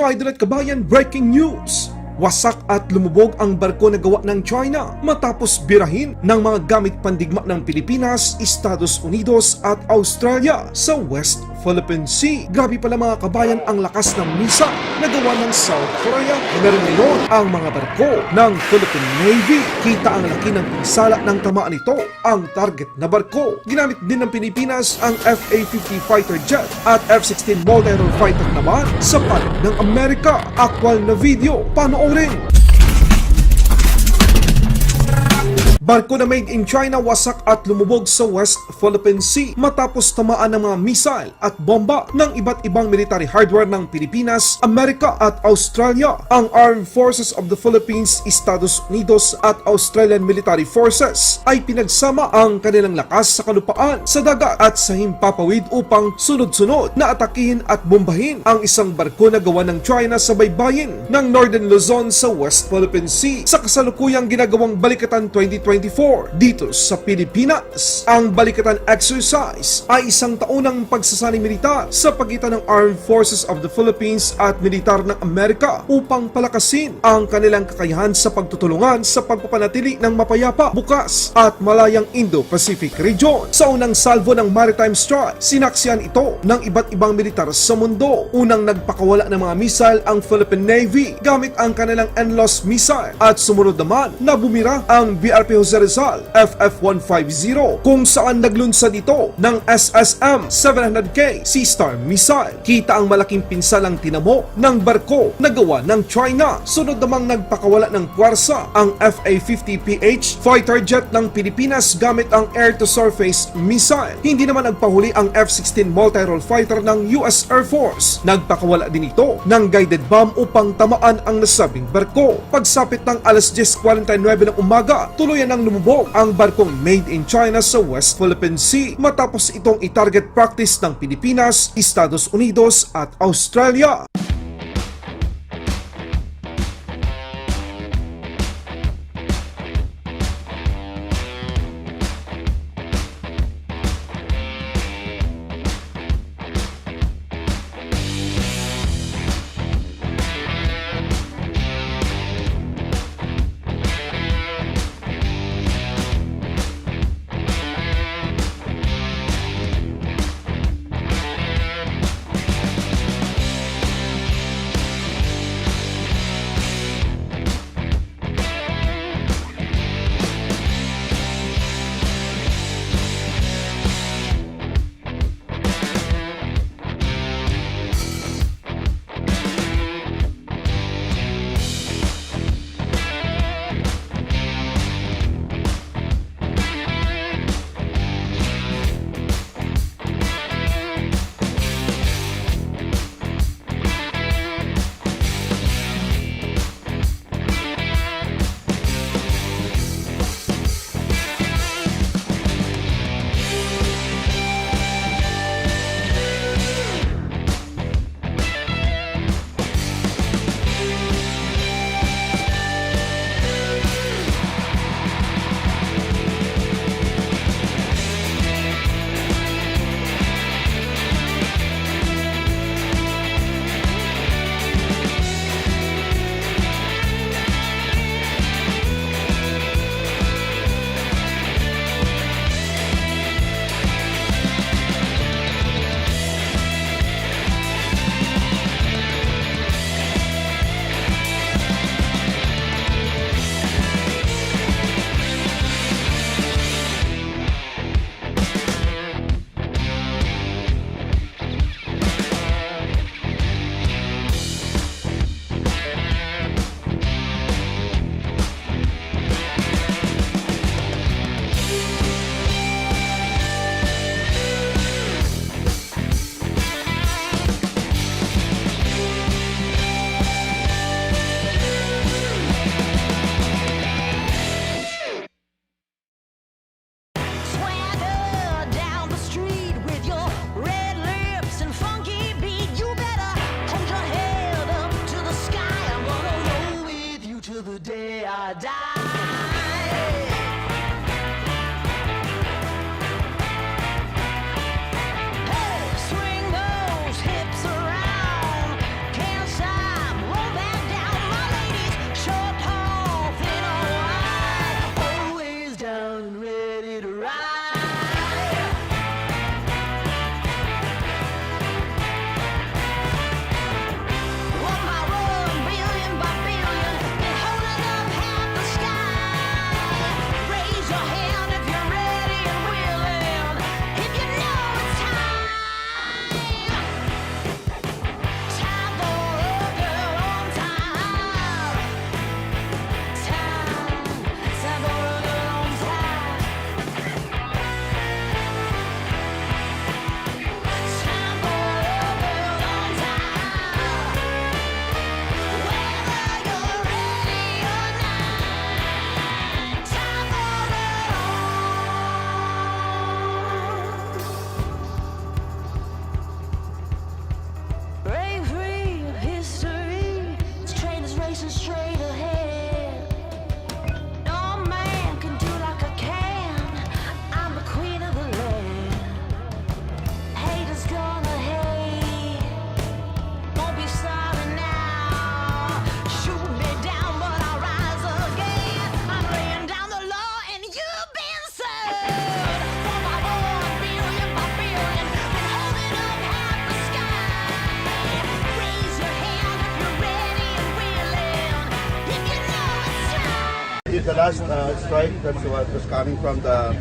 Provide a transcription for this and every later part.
Mga idol at kabayan, breaking news! Wasak at lumubog ang barko na gawa ng China matapos birahin ng mga gamit pandigma ng Pilipinas, Estados Unidos at Australia sa West Philippine Sea. Grabe pala mga kabayan ang lakas ng misa na gawa ng South Korea. Meron ngayon ang mga barko ng Philippine Navy. Kita ang laki ng pinsala ng tamaan nito ang target na barko. Ginamit din ng Pilipinas ang FA-50 fighter jet at F-16 multi-role fighter naman sa panig ng Amerika. Aktwal na video, panoorin. Barko na made in China wasak at lumubog sa West Philippine Sea matapos tamaan ng mga missile at bomba ng iba't ibang military hardware ng Pilipinas, Amerika at Australia. Ang Armed Forces of the Philippines, Estados Unidos at Australian Military Forces ay pinagsama ang kanilang lakas sa kalupaan, sa dagat at sa himpapawid upang sunod-sunod na atakihin at bombahin ang isang barko na gawa ng China sa baybayin ng Northern Luzon sa West Philippine Sea sa kasalukuyang ginagawang Balikatan 2024 dito sa Pilipinas. Ang Balikatan exercise ay isang taunang pagsasani militar sa pagitan ng Armed Forces of the Philippines at militar ng Amerika upang palakasin ang kanilang kakayahan sa pagtutulungan sa pagpapanatili ng mapayapa, bukas at malayang Indo-Pacific region. Sa unang salvo ng maritime strike, sinaksihan ito ng iba't ibang militar sa mundo. Unang nagpakawala ng mga missile ang Philippine Navy gamit ang kanilang NLAWS missile at sumunod naman na bumira ang BRP Jose Rizal FF-150 kung saan naglunsad ito ng SSM-700K Sea Star missile. Kita ang malaking pinsalang tinamo ng barko na gawa ng China. Sunod namang nagpakawala ng puwersa ang FA-50PH fighter jet ng Pilipinas gamit ang air-to-surface missile. Hindi naman nagpahuli ang F-16 multi-role fighter ng US Air Force. Nagpakawala din ito ng guided bomb upang tamaan ang nasabing barko. Pagsapit ng alas 10:49 ng umaga, tuluyan ng lumubog ang barkong made in China sa West Philippine Sea matapos itong i-target practice ng Pilipinas, Estados Unidos at Australia. is the last strike that was coming from the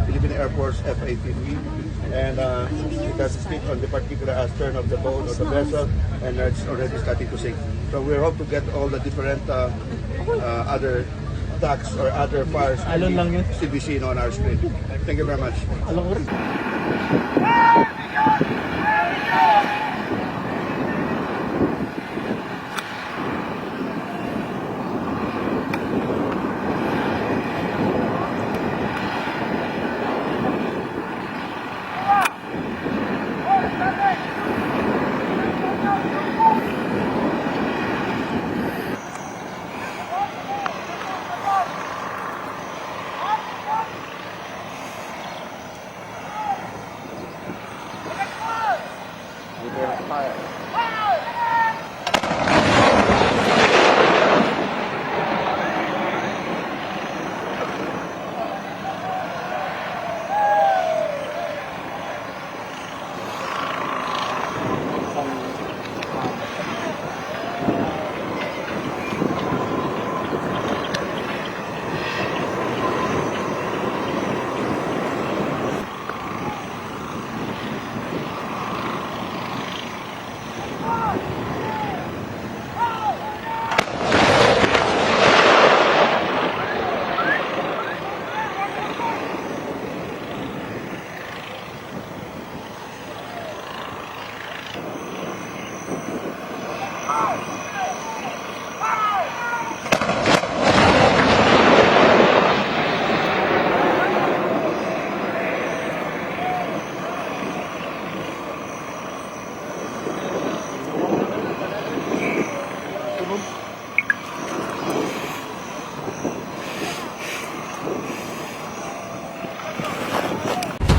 Philippine Air Force F-A-50, and it has hit on the particular stern of the boat or the vessel, and it's already starting to sink. So we hope to get all the different other attacks or other fires to be seen on our screen. Thank you very much.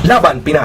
Laban Pinas.